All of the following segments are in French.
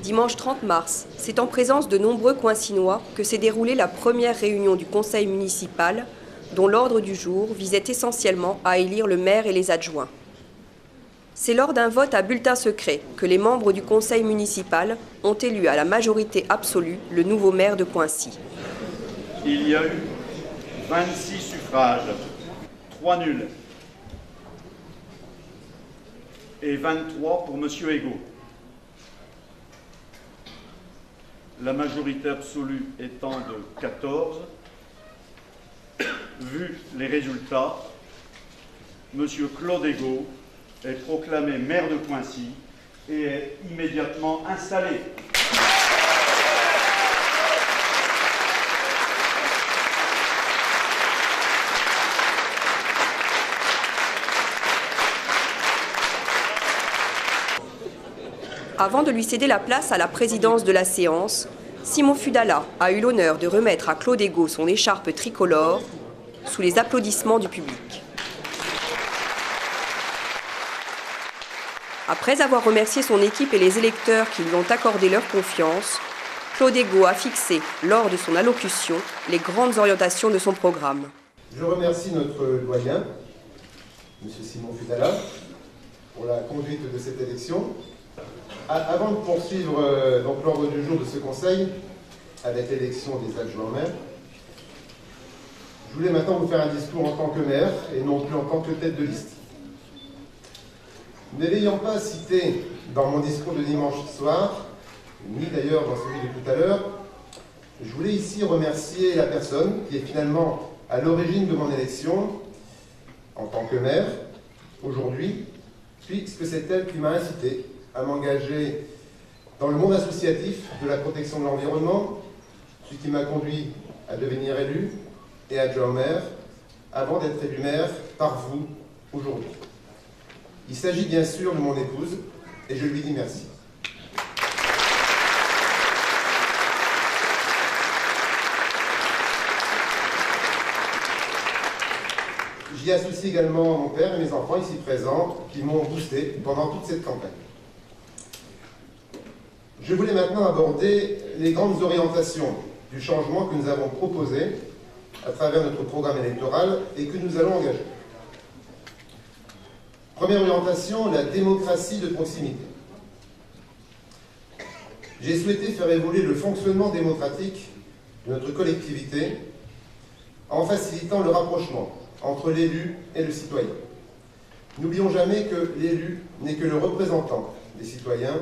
Dimanche 30 mars, c'est en présence de nombreux Coincinois que s'est déroulée la première réunion du conseil municipal, dont l'ordre du jour visait essentiellement à élire le maire et les adjoints. C'est lors d'un vote à bulletin secret que les membres du conseil municipal ont élu à la majorité absolue le nouveau maire de Coincy. Il y a eu 26 suffrages, 3 nuls et 23 pour M. Ego. La majorité absolue étant de 14, vu les résultats, M. Claude Ego est proclamé maire de Coincy et est immédiatement installé. Avant de lui céder la place à la présidence de la séance, Simon Fudala a eu l'honneur de remettre à Claude Ego son écharpe tricolore sous les applaudissements du public. Après avoir remercié son équipe et les électeurs qui lui ont accordé leur confiance, Claude Ego a fixé, lors de son allocution, les grandes orientations de son programme. Je remercie notre doyen, M. Simon Fudala, pour la conduite de cette élection. Avant de poursuivre l'ordre du jour de ce conseil, avec l'élection des adjoints maires, je voulais maintenant vous faire un discours en tant que maire et non plus en tant que tête de liste. Ne l'ayant pas cité dans mon discours de dimanche soir, ni d'ailleurs dans celui de tout à l'heure, je voulais ici remercier la personne qui est finalement à l'origine de mon élection en tant que maire, aujourd'hui, puisque c'est elle qui m'a incité à m'engager dans le monde associatif de la protection de l'environnement, ce qui m'a conduit à devenir élu et adjoint au maire, avant d'être élu maire par vous aujourd'hui. Il s'agit bien sûr de mon épouse, et je lui dis merci. J'y associe également mon père et mes enfants ici présents, qui m'ont boosté pendant toute cette campagne. Je voulais maintenant aborder les grandes orientations du changement que nous avons proposé à travers notre programme électoral et que nous allons engager. Première orientation, la démocratie de proximité. J'ai souhaité faire évoluer le fonctionnement démocratique de notre collectivité en facilitant le rapprochement entre l'élu et le citoyen. N'oublions jamais que l'élu n'est que le représentant des citoyens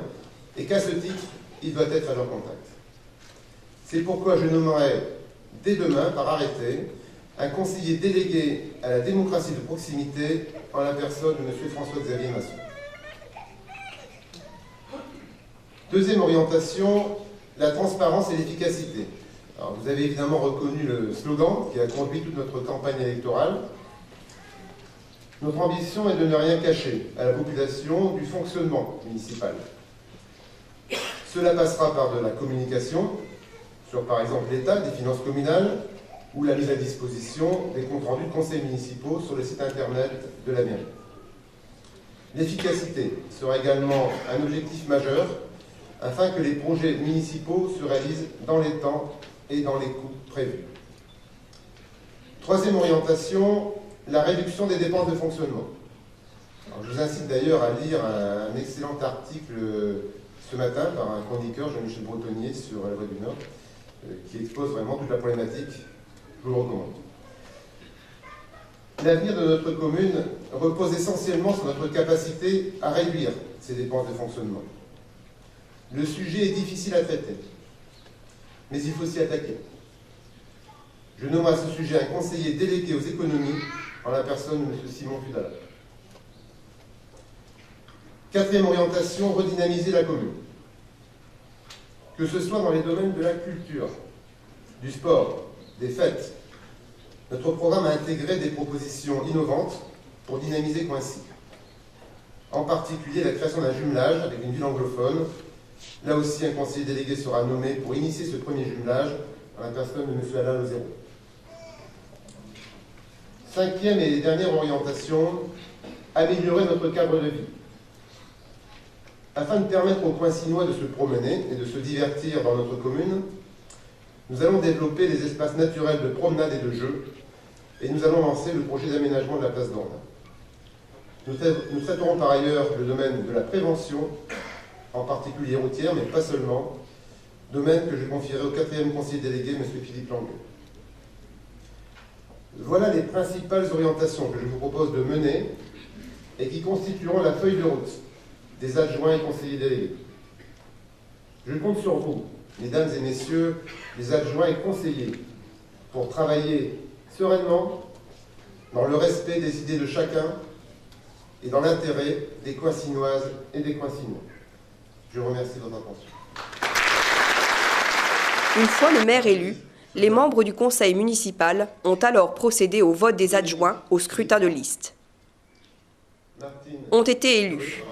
et qu'à ce titre, il doit être à leur contact. C'est pourquoi je nommerai dès demain, par arrêté, un conseiller délégué à la démocratie de proximité en la personne de M. François-Xavier Masson. Deuxième orientation, la transparence et l'efficacité. Alors, vous avez évidemment reconnu le slogan qui a conduit toute notre campagne électorale. Notre ambition est de ne rien cacher à la population du fonctionnement municipal. Cela passera par de la communication sur, par exemple, l'état des finances communales ou la mise à disposition des comptes rendus de conseils municipaux sur le site internet de la mairie. L'efficacité sera également un objectif majeur afin que les projets municipaux se réalisent dans les temps et dans les coûts prévus. Troisième orientation, la réduction des dépenses de fonctionnement. Alors, je vous incite d'ailleurs à lire un excellent article ce matin par un chroniqueur, Jean-Michel Bretonnier, sur La Voix du Nord, qui expose vraiment toute la problématique. Je vous le recommande. L'avenir de notre commune repose essentiellement sur notre capacité à réduire ces dépenses de fonctionnement. Le sujet est difficile à traiter, mais il faut s'y attaquer. Je nomme à ce sujet un conseiller délégué aux économies en la personne de M. Simon Fudala. Quatrième orientation, redynamiser la commune. Que ce soit dans les domaines de la culture, du sport, des fêtes, notre programme a intégré des propositions innovantes pour dynamiser Coincy. En particulier la création d'un jumelage avec une ville anglophone. Là aussi, un conseiller délégué sera nommé pour initier ce premier jumelage à la personne de M. Alain Lozero. Cinquième et dernière orientation, améliorer notre cadre de vie. Afin de permettre aux Coinsinois de se promener et de se divertir dans notre commune, nous allons développer les espaces naturels de promenade et de jeu, et nous allons lancer le projet d'aménagement de la place d'Orne. Nous traiterons par ailleurs le domaine de la prévention, en particulier routière, mais pas seulement, domaine que je confierai au 4e conseiller délégué, M. Philippe Langueux. Voilà les principales orientations que je vous propose de mener et qui constitueront la feuille de route des adjoints et conseillers délégués. Je compte sur vous, mesdames et messieurs, les adjoints et conseillers, pour travailler sereinement, dans le respect des idées de chacun et dans l'intérêt des Coinsinoises et des Coinsinois. Je vous remercie de votre attention. Une fois le maire élu, les membres du conseil municipal ont alors procédé au vote des adjoints au scrutin de liste. Ont été élus